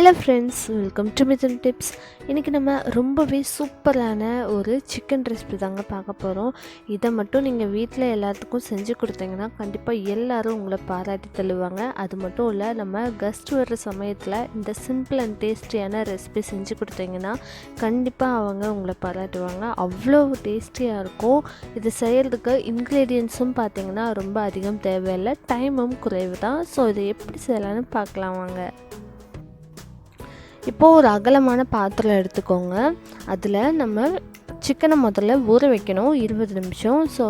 Hello friends, welcome to Mithuntips. இன்றைக்கி நம்ம ரொம்பவே சூப்பரான ஒரு சிக்கன் ரெசிபி தாங்க பார்க்க போகிறோம். இதை மட்டும் நீங்கள் வீட்டில் எல்லாத்துக்கும் செஞ்சு கொடுத்தீங்கன்னா கண்டிப்பாக எல்லோரும் உங்களை பாராட்டி தள்ளுவாங்க. அது மட்டும் இல்லை, நம்ம கெஸ்ட் வர்ற சமயத்தில் இந்த சிம்பிள் அண்ட் டேஸ்டியான ரெசிபி செஞ்சு கொடுத்தீங்கன்னா கண்டிப்பாக அவங்க உங்களை பாராட்டுவாங்க. அவ்வளோ டேஸ்டியாக இருக்கும். இது செய்கிறதுக்கு இன்க்ரீடியன்ஸும் பார்த்திங்கன்னா ரொம்ப அதிகம் தேவையில்லை, டைமும் குறைவு தான். ஸோ இதை எப்படி செய்யலான்னு பார்க்கலாம் வாங்க. இப்போது ஒரு அகலமான பாத்திரம் எடுத்துக்கோங்க. அதில் நம்ம சிக்கனை முதல்ல ஊற வைக்கணும் 20 நிமிஷம். ஸோ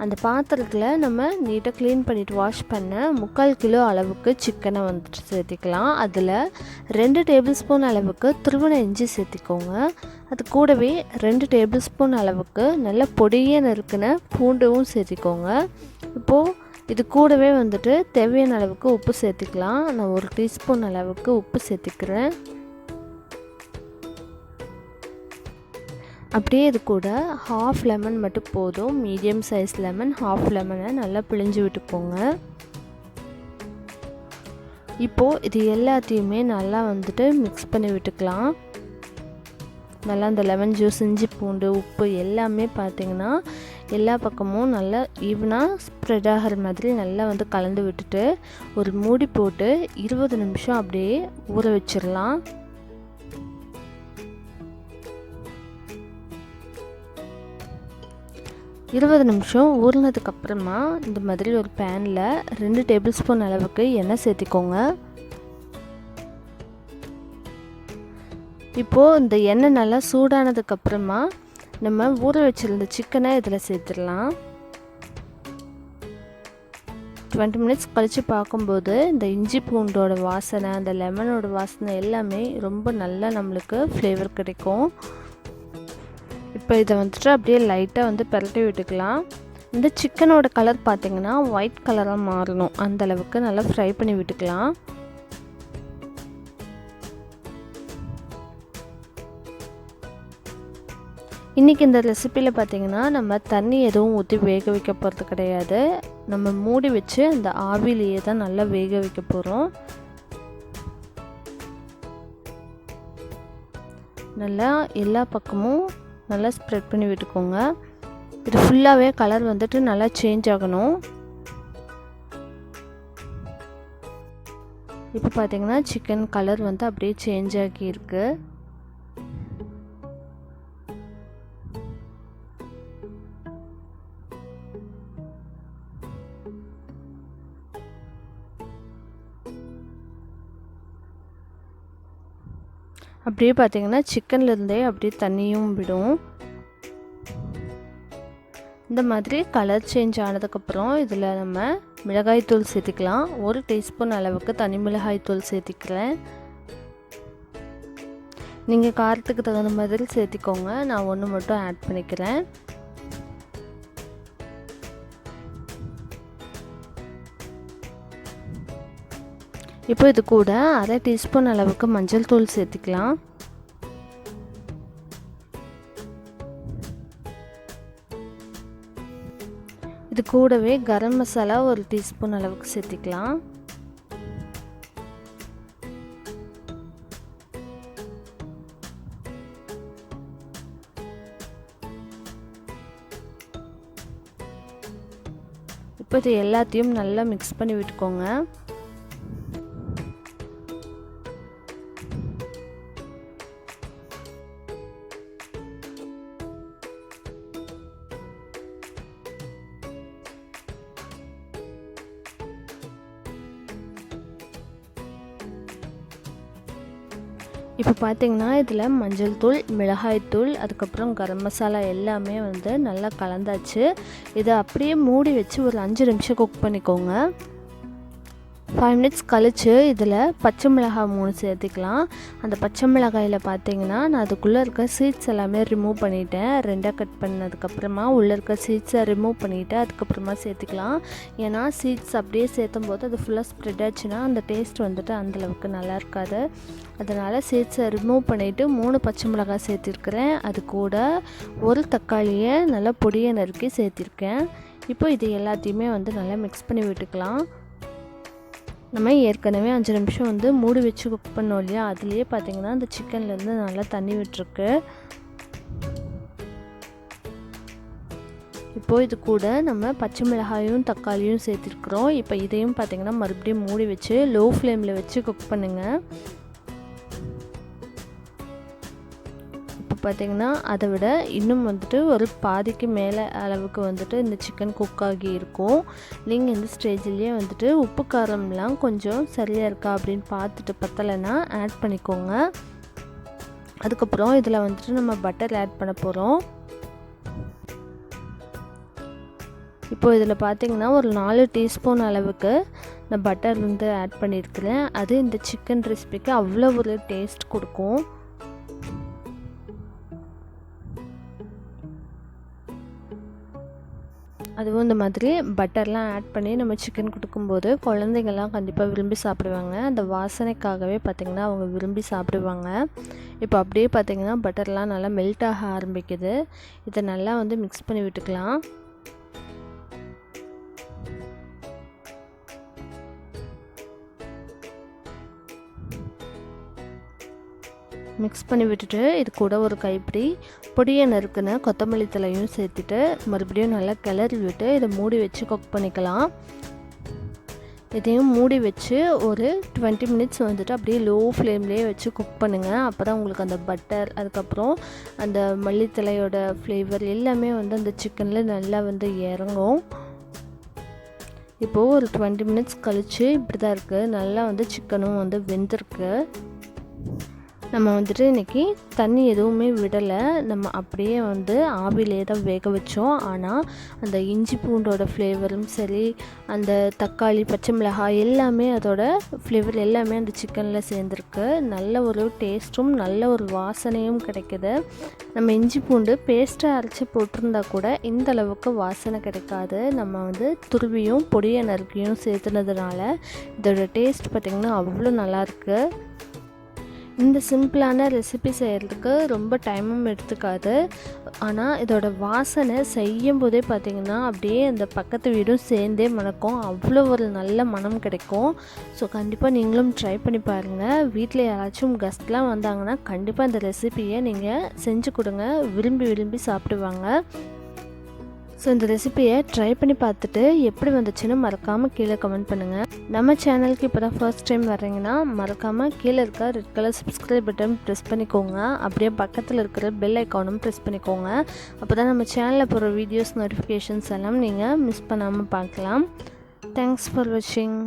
அந்த பாத்திரத்தில் நம்ம நீட்டாக க்ளீன் பண்ணிவிட்டு வாஷ் பண்ண 3/4 கிலோ அளவுக்கு சிக்கனை சேர்த்திக்கலாம். அதில் 2 டேபிள் ஸ்பூன் அளவுக்கு துருவின இஞ்சி சேர்த்திக்கோங்க. அது கூடவே 2 டேபிள் ஸ்பூன் அளவுக்கு நல்ல பொடியை நறுக்கின பூண்டும் சேர்த்திக்கோங்க. இப்போது இது கூடவே தேவையான அளவுக்கு உப்பு சேர்த்துக்கலாம். நான் 1 டீஸ்பூன் அளவுக்கு உப்பு சேர்த்துக்கிறேன். அப்படியே இது கூட ஹாஃப் லெமன் மட்டும் போதும். மீடியம் சைஸ் லெமன், ஹாஃப் லெமனை நல்லா பிழிஞ்சு விட்டுக்கோங்க. இப்போது இது எல்லாத்தையுமே நல்லா மிக்ஸ் பண்ணி விட்டுக்கலாம். நல்லா அந்த லெமன் ஜூஸ், இஞ்சி பூண்டு, உப்பு எல்லாமே பார்த்திங்கன்னா எல்லா பக்கமும் நல்லா ஈவனாக ஸ்ப்ரெட் ஆகிற மாதிரி நல்லா கலந்து விட்டுட்டு ஒரு மூடி போட்டு 20 நிமிஷம் அப்படியே ஊற வச்சிடலாம். இருபது நிமிஷம் ஊறினதுக்கப்புறமா இந்த மாதிரி ஒரு பேனில் 2 டேபிள் ஸ்பூன் அளவுக்கு எண்ணெய் சேர்த்திக்கோங்க. இப்போது இந்த எண்ணெய் நல்லா சூடானதுக்கப்புறமா நம்ம ஊற வச்சுருந்த சிக்கனை இதில் சேர்த்துடலாம். 20 மினிட்ஸ் கழித்து பார்க்கும்போது இந்த இஞ்சி பூண்டோட வாசனை, அந்த லெமனோட வாசனை எல்லாமே ரொம்ப நல்லா நம்மளுக்கு ஃப்ளேவர் கிடைக்கும். இப்போ இதை அப்படியே லைட்டாக பரட்டி விட்டுக்கலாம். இந்த சிக்கனோட கலர் பார்த்திங்கன்னா ஒயிட் கலராக மாறணும், அந்தளவுக்கு நல்லா ஃப்ரை பண்ணி விட்டுக்கலாம். இன்றைக்கி இந்த ரெசிப்பியில் பார்த்திங்கன்னா நம்ம தண்ணி எதுவும் ஊற்றி வேக வைக்க போகிறது கிடையாது. நம்ம மூடி வச்சு அந்த ஆவிலேயே தான் நல்லா வேக வைக்க போகிறோம். நல்லா எல்லா பக்கமும் நல்லா ஸ்ப்ரெட் பண்ணி விட்டுக்கோங்க. இது ஃபுல்லாகவே கலர் நல்லா சேஞ்ச் ஆகணும். இப்போ பார்த்திங்கன்னா சிக்கன் கலர் அப்படியே சேஞ்ச் ஆகியிருக்கு. அப்படியே பார்த்திங்கன்னா சிக்கன்லேருந்தே அப்படியே தண்ணியும் விடும். இந்த மாதிரி கலர் சேஞ்ச் ஆனதுக்கப்புறம் இதில் நம்ம மிளகாய்த்தூள் சேர்த்துக்கலாம். 1 டீஸ்பூன் அளவுக்கு தனி மிளகாய்த்தூள் சேர்த்திக்கிறேன். நீங்கள் காரத்துக்கு தகுந்த மாதிரி சேர்த்திக்கோங்க. நான் 1 மட்டும் ஆட் பண்ணிக்கிறேன். இப்போ இது கூட 1/2 டீஸ்பூன் அளவுக்கு மஞ்சள் தூள் சேர்த்துக்கலாம். இது கூடவே கரம் மசாலா 1 டீஸ்பூன் அளவுக்கு சேர்த்துக்கலாம். இப்போ இது எல்லாத்தையும் நல்லா மிக்ஸ் பண்ணி விட்டுக்கோங்க. இப்போ பார்த்திங்கன்னா இதில் மஞ்சள் தூள், மிளகாய்த்தூள், அதுக்கப்புறம் கரம் மசாலா எல்லாமே நல்லா கலந்தாச்சு. இதை அப்படியே மூடி வச்சு ஒரு 5 நிமிஷம் குக் பண்ணிக்கோங்க. 5 மினிட்ஸ் கழித்து இதில் பச்சை மிளகாய் 3 சேர்த்துக்கலாம். அந்த பச்சை மிளகாயில் பார்த்திங்கன்னா நான் அதுக்குள்ளே இருக்க சீட்ஸ் எல்லாமே ரிமூவ் பண்ணிவிட்டேன். 2ஆக கட் பண்ணதுக்கப்புறமா உள்ளே இருக்க சீட்ஸை ரிமூவ் பண்ணிவிட்டு அதுக்கப்புறமா சேர்த்துக்கலாம். ஏன்னா சீட்ஸ் அப்படியே சேர்த்தும் போது அது ஃபுல்லாக ஸ்ப்ரெட் ஆச்சுன்னா அந்த டேஸ்ட் அந்தளவுக்கு நல்லா இருக்காது. அதனால் சீட்ஸை ரிமூவ் பண்ணிவிட்டு 3 பச்சை மிளகாய் சேர்த்திருக்கிறேன். அது கூட 1 தக்காளியை நல்லா பொடியை நறுக்கி சேர்த்திருக்கேன். இப்போ இது எல்லாத்தையுமே நல்லா மிக்ஸ் பண்ணி விட்டுக்கலாம். நம்ம ஏற்கனவே 5 நிமிஷம் வந்து மூடி வச்சு குக் பண்ணோம் இல்லையா, அதுலேயே பார்த்திங்கன்னா அந்த சிக்கன்லேருந்து நல்லா தண்ணி விட்டுருக்கு. இப்போது இது கூட நம்ம பச்சை மிளகாயும் தக்காளியும் சேர்த்துருக்குறோம். இப்போ இதையும் பார்த்திங்கன்னா மறுபடியும் மூடி வச்சு லோ ஃப்ளேமில் வச்சு குக் பண்ணுங்கள். இப்போ பார்த்திங்கன்னா அதை விட இன்னும் வந்துட்டு ஒரு பாதிக்கு மேலே அளவுக்கு வந்துட்டு இந்த சிக்கன் குக் ஆகி இருக்கும். நீங்கள் இந்த ஸ்டேஜ்லேயே வந்துட்டு உப்பு காரம்லாம் கொஞ்சம் சரியாக இருக்கா அப்படின்னு பார்த்துட்டு பத்தலைன்னா ஆட் பண்ணிக்கோங்க. அதுக்கப்புறம் இதில் வந்துட்டு நம்ம பட்டர் ஆட் பண்ண போகிறோம். இப்போது இதில் பார்த்திங்கன்னா ஒரு 4 டீஸ்பூன் அளவுக்கு நான் பட்டர் வந்து ஆட் பண்ணியிருக்கிறேன். அது இந்த சிக்கன் ரெசிபிக்கு அவ்வளோ ஒரு டேஸ்ட் கொடுக்கும். அதுவும் இந்த மாதிரி பட்டர்லாம் ஆட் பண்ணி நம்ம சிக்கன் கொடுக்கும்போது குழந்தைங்கள்லாம் கண்டிப்பாக விரும்பி சாப்பிடுவாங்க. அந்த வாசனைக்காகவே பார்த்திங்கன்னா அவங்க விரும்பி சாப்பிடுவாங்க. இப்போ அப்படியே பார்த்திங்கன்னா பட்டர்லாம் நல்லா மெல்ட் ஆக ஆரம்பிக்குது. இதை நல்லா வந்து மிக்ஸ் பண்ணி விட்டுக்கலாம். மிக்ஸ் பண்ணி விட்டுட்டு இது கூட ஒரு கைப்பிடி பொடியை நறுக்குன கொத்தமல்லி தழையும் சேர்த்துட்டு மறுபடியும் நல்லா கிளறி விட்டு இதை மூடி வச்சு குக் பண்ணிக்கலாம். இதையும் மூடி வச்சு ஒரு 20 மினிட்ஸ் வந்துட்டு அப்படியே லோ ஃப்ளேம்லேயே வச்சு குக் பண்ணுங்கள். அப்போ தான் உங்களுக்கு அந்த பட்டர் அதுக்கப்புறம் அந்த மல்லித்தலையோட ஃப்ளேவர் எல்லாமே வந்து அந்த சிக்கனில் நல்லா வந்து இறங்கும். இப்போது ஒரு 20 மினிட்ஸ் கழித்து இப்படி தான் இருக்குது. நல்லா வந்து சிக்கனும் வந்து வெந்திருக்கு. நம்ம வந்துட்டு இன்றைக்கி தண்ணி எதுவுமே விடலை. நம்ம அப்படியே வந்து ஆவிலே தான் வேக வச்சோம். ஆனால் அந்த இஞ்சி பூண்டோட ஃப்ளேவரும் சரி, அந்த தக்காளி பச்சை மிளகாய் எல்லாமே அதோட ஃப்ளேவர் எல்லாமே அந்த சிக்கனில் சேர்ந்துருக்கு. நல்ல ஒரு டேஸ்ட்டும் நல்ல ஒரு வாசனையும் கிடைக்குது. நம்ம இஞ்சி பூண்டு பேஸ்ட்டாக அரைச்சி போட்டிருந்தா கூட இந்த அளவுக்கு வாசனை கிடைக்காது. நம்ம வந்து துருவியும் பொடியை நறுக்கியும் சேர்த்துனதுனால இதோட டேஸ்ட் பார்த்திங்கன்னா அவ்வளோ நல்லாயிருக்கு. இந்த சிம்பிளான ரெசிபி செய்கிறதுக்கு ரொம்ப டைமும் எடுத்துக்காது. ஆனால் இதோட வாசனை செய்யும் போதே பார்த்திங்கன்னா அப்படியே அந்த பக்கத்து வீடும் சேர்ந்தே மணக்கும். அவ்வளோ ஒரு நல்ல மனம் கிடைக்கும். ஸோ கண்டிப்பாக நீங்களும் ட்ரை பண்ணி பாருங்கள். வீட்டில் யாராச்சும் கெஸ்ட்லாம் வந்தாங்கன்னா கண்டிப்பாக இந்த ரெசிபியை நீங்கள் செஞ்சு கொடுங்க. விரும்பி விரும்பி சாப்பிடுவாங்க. ஸோ இந்த ரெசிபியை ட்ரை பண்ணி பார்த்துட்டு எப்படி வந்துச்சுன்னு மறக்காமல் கீழே கமெண்ட் பண்ணுங்கள். நம்ம சேனலுக்கு இப்போ தான் ஃபர்ஸ்ட் டைம் வர்றீங்கன்னா மறக்காமல் கீழே இருக்க red colour subscribe button press பண்ணிக்கோங்க. அப்படியே பக்கத்தில் இருக்கிற பெல் ஐக்கானும் ப்ரெஸ் பண்ணிக்கோங்க. அப்போ தான் நம்ம சேனலில் போகிற வீடியோஸ் நோட்டிஃபிகேஷன்ஸ் எல்லாம் நீங்கள் மிஸ் பண்ணாமல் பார்க்கலாம். தேங்க்ஸ் ஃபார் வாட்சிங்.